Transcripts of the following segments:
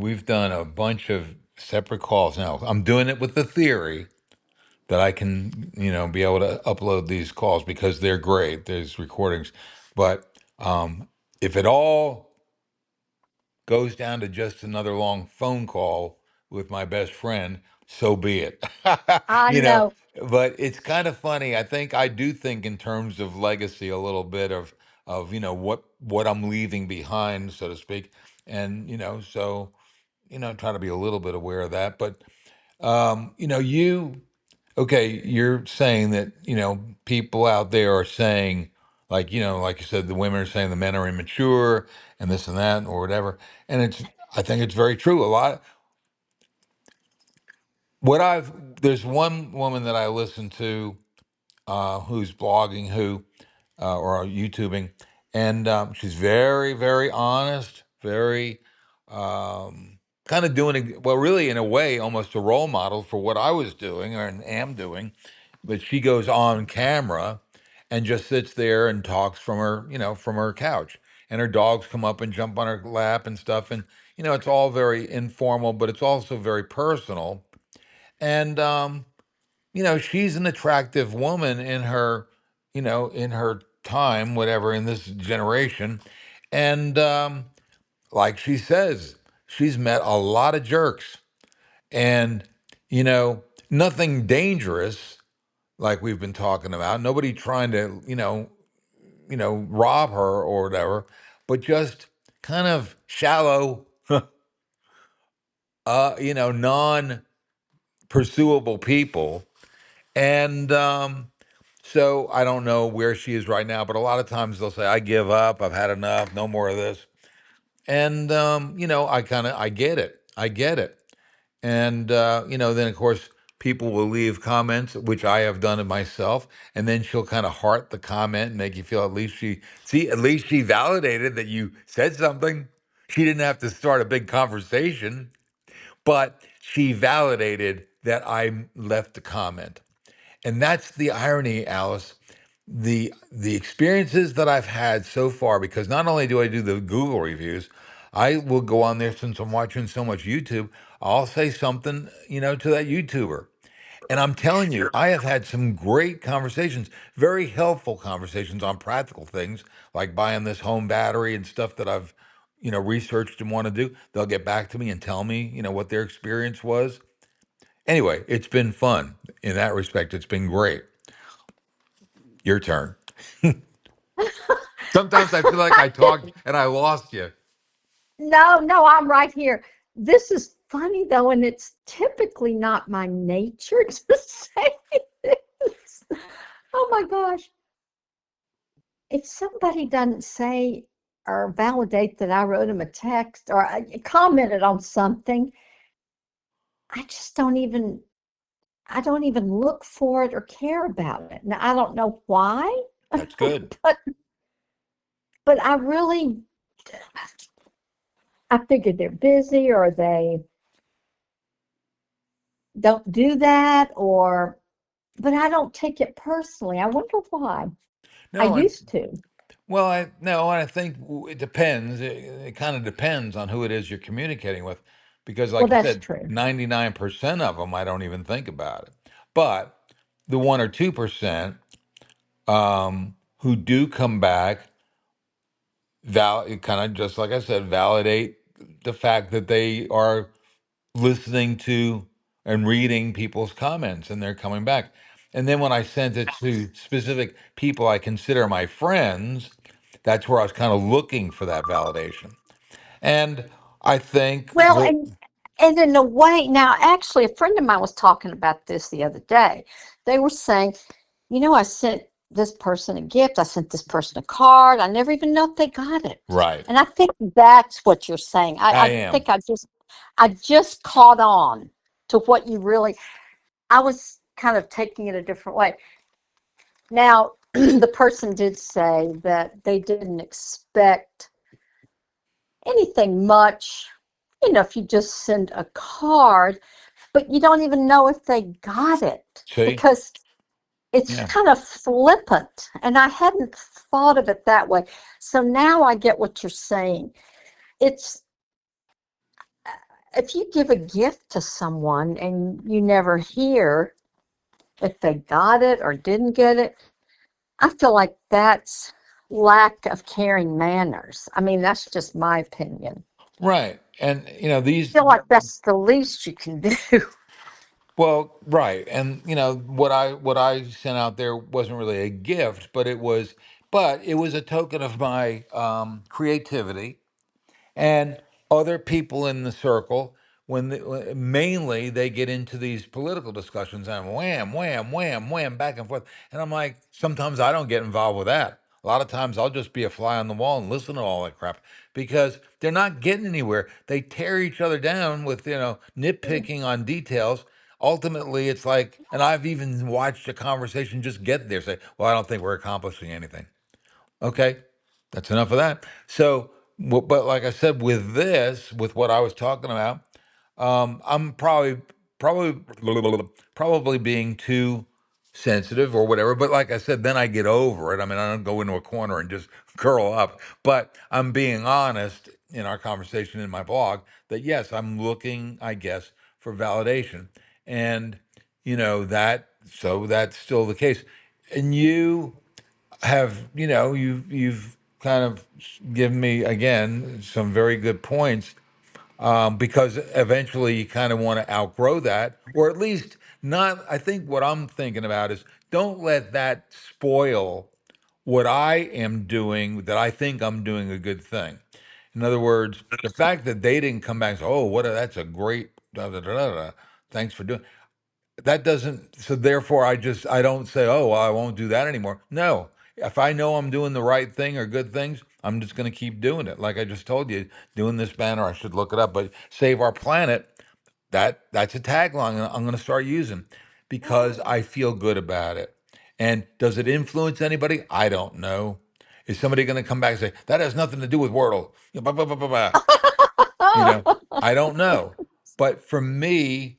we've done a bunch of separate calls now. I'm doing it with the theory that I can, be able to upload these calls because they're great. There's recordings, but if it all goes down to just another long phone call with my best friend, so be it. I you know, know. but it's kind of funny. I do think in terms of legacy a little bit of what I'm leaving behind, so to speak. And so try to be a little bit aware of that. But you okay, you're saying that, people out there are saying, like, like you said, the women are saying the men are immature and this and that or whatever. And I think it's very true. A lot, there's one woman that I listen to who's blogging, or YouTubing, and she's very, very honest, very kind of doing well, really, in a way, almost a role model for what I was doing and am doing. But she goes on camera and just sits there and talks from her couch, and her dogs come up and jump on her lap and stuff, and it's all very informal, but it's also very personal. And she's an attractive woman in her time, whatever, in this generation. And like she says, she's met a lot of jerks and, nothing dangerous like we've been talking about. Nobody trying to, rob her or whatever, but just kind of shallow, non pursuable people. And so I don't know where she is right now, but a lot of times they'll say, I give up, I've had enough, no more of this. And I get it. I get it. And then of course people will leave comments, which I have done it myself, and then she'll kind of heart the comment and make you feel at least she validated that you said something. She didn't have to start a big conversation, but she validated that I left a comment. And that's the irony, Alice. The experiences that I've had so far, because not only do I do the Google reviews, I will go on there since I'm watching so much YouTube. I'll say something, to that YouTuber. And I'm telling you, I have had some great conversations, very helpful conversations on practical things like buying this home battery and stuff that I've, researched and want to do. They'll get back to me and tell me, what their experience was. Anyway, it's been fun in that respect. It's been great. Your turn. Sometimes I feel like I talked and I lost you. No, no, I'm right here. This is funny though, and it's typically not my nature to say this. Oh my gosh. If somebody doesn't say or validate that I wrote them a text or I commented on something, I just I don't even look for it or care about it. Now I don't know why, That's good. but I really I figured they're busy or they don't do that or but I don't take it personally. I wonder why. I No, used to. well, I no, I think it depends. It kind of depends on who it is you're communicating with, because, Well, like you that's said, true. 99% of them I don't even think about it. But the 1 or 2% who do come back, kind of just like I said, validate the fact that they are listening to and reading people's comments and they're coming back. And then when I sent it to specific people I consider my friends, that's where I was kind of looking for that validation. And I think Well, and in a way, now actually, a friend of mine was talking about this the other day. They were saying, I sent this person a gift. I sent this person a card. I never even know if they got it. right, And I think that's what you're saying. I I am. think I just caught on to what you really. I was kind of taking it a different way. Now, the person did say that they didn't expect anything much, if you just send a card, but you don't even know if they got it See? because it's Yeah. kind of flippant. And I hadn't thought of it that way. So now I get what you're saying. It's if you give a gift to someone and you never hear if they got it or didn't get it, I feel like that's lack of caring manners. I mean, that's just my opinion. Right. And I feel like that's the least you can do. well, right. And what I sent out there wasn't really a gift, but it was a token of my creativity. And other people in the circle, mainly they get into these political discussions and wham, wham, wham, wham, back and forth. And I'm like, sometimes I don't get involved with that. A lot of times I'll just be a fly on the wall and listen to all that crap because they're not getting anywhere. They tear each other down with, nitpicking on details. Ultimately, it's like, and I've even watched a conversation just get there, say, well, I don't think we're accomplishing anything. Okay, that's enough of that. So, but like I said, with what I was talking about, I'm probably being too sensitive or whatever. But like I said, then I get over it. I mean, I don't go into a corner and just curl up. But I'm being honest in our conversation in my blog that yes, I'm looking, I guess, for validation, and that. So that's still the case. And you've kind of given me again some very good points, because eventually you kind of want to outgrow that, or at least not. I think what I'm thinking about is don't let that spoil what I am doing, that I think I'm doing a good thing. In other words, the fact that they didn't come back and say, oh, that's a great da, da, da, da, da. Thanks for doing that. Doesn't, so therefore I don't say, oh, well, I won't do that anymore. No, if I know I'm doing the right thing or good things, I'm just going to keep doing it. Like I just told you, doing this banner, I should look it up, but Save Our Planet, that's a tagline I'm going to start using because I feel good about it. And does it influence anybody? I don't know. Is somebody going to come back and say that has nothing to do with Wordle? Blah, blah, blah, blah, blah. you know I don't know. But for me,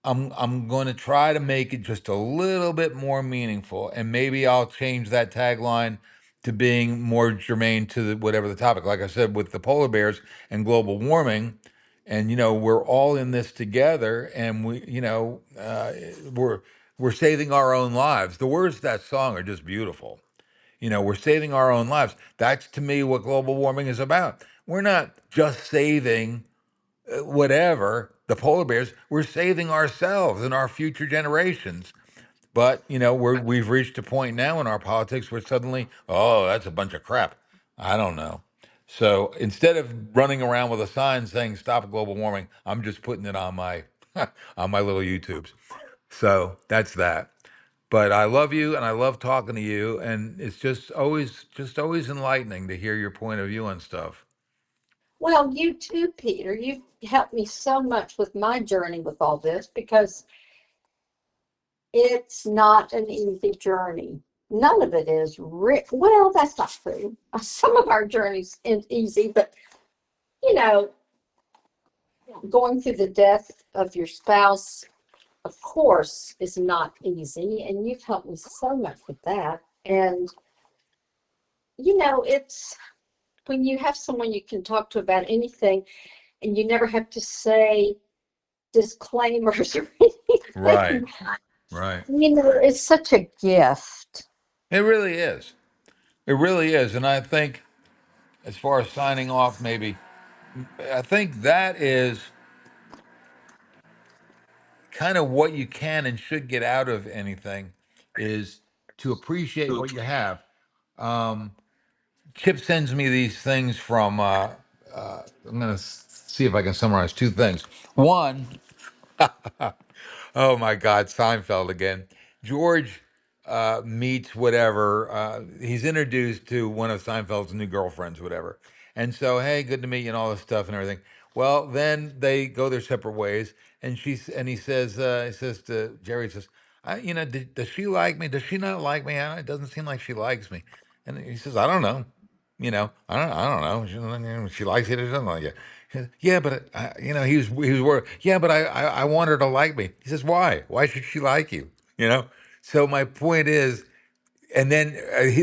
I'm going to try to make it just a little bit more meaningful, and maybe I'll change that tagline to being more germane to whatever the topic. Like I said, with the polar bears and global warming, and we're all in this together, and we're saving our own lives. The words of that song are just beautiful. We're saving our own lives. That's to me what global warming is about. We're not just saving whatever the polar bears, we're saving ourselves and our future generations. But we've reached a point now in our politics where suddenly, oh, that's a bunch of crap. I don't know. So instead of running around with a sign saying stop global warming, I'm just putting it on my on my little YouTubes. So that's that. But I love you and I love talking to you, and it's just always enlightening to hear your point of view on stuff. Well, you too, Peter. You've helped me so much with my journey with all this because it's not an easy journey. None of it is well, that's not true. Some of our journeys is easy, but you know, going through the death of your spouse, of course, is not easy, and you've helped me so much with that. And it's when you have someone you can talk to about anything, and you never have to say disclaimers or Right, anything. right. It's such a gift. It really is. It really is. And I think, as far as signing off, maybe, I think that is kind of what you can and should get out of anything, is to appreciate what you have. Um, Chip sends me these things from, I'm going to see if I can summarize two things. One, oh my God, Seinfeld again. George meets whatever. He's introduced to one of Seinfeld's new girlfriends, whatever. And so, hey, good to meet you, and all this stuff and everything. Well, then they go their separate ways, and he says to Jerry, he says, does she like me? Does she not like me? It doesn't seem like she likes me. And he says, I don't know. I don't know. She likes it or doesn't like it. Yeah, but he was worried. Yeah, but I want her to like me. He says, why? Why should she like you? You know. So my point is, and then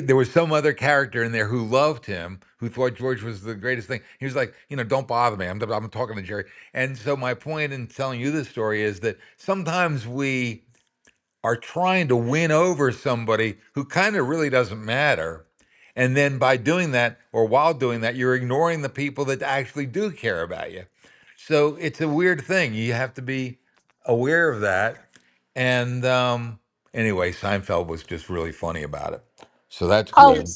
there was some other character in there who loved him, who thought George was the greatest thing. He was like, don't bother me. I'm talking to Jerry. And so my point in telling you this story is that sometimes we are trying to win over somebody who kind of really doesn't matter. And then by doing that, or while doing that, you're ignoring the people that actually do care about you. So it's a weird thing. You have to be aware of that. And anyway, Seinfeld was just really funny about it. So that's Oh, good.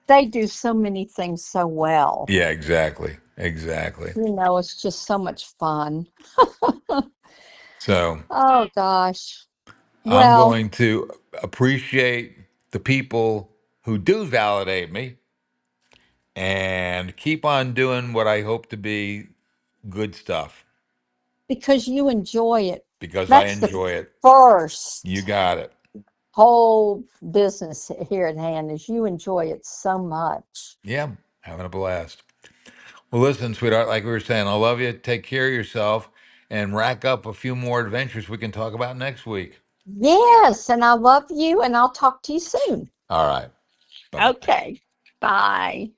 they do so many things so well. Yeah, exactly. Exactly. It's just so much fun. So Oh gosh. I'm Well, going to appreciate the people who do validate me and keep on doing what I hope to be good stuff because you enjoy it. because I That's the enjoy it. You first got it. whole business here at hand is you enjoy it so much. Yeah, having a blast. Well, listen, sweetheart, like we were saying, I love you. Take care of yourself and rack up a few more adventures we can talk about next week. Yes, and I love you, and I'll talk to you soon. All right. Bye bye. Okay. Bye.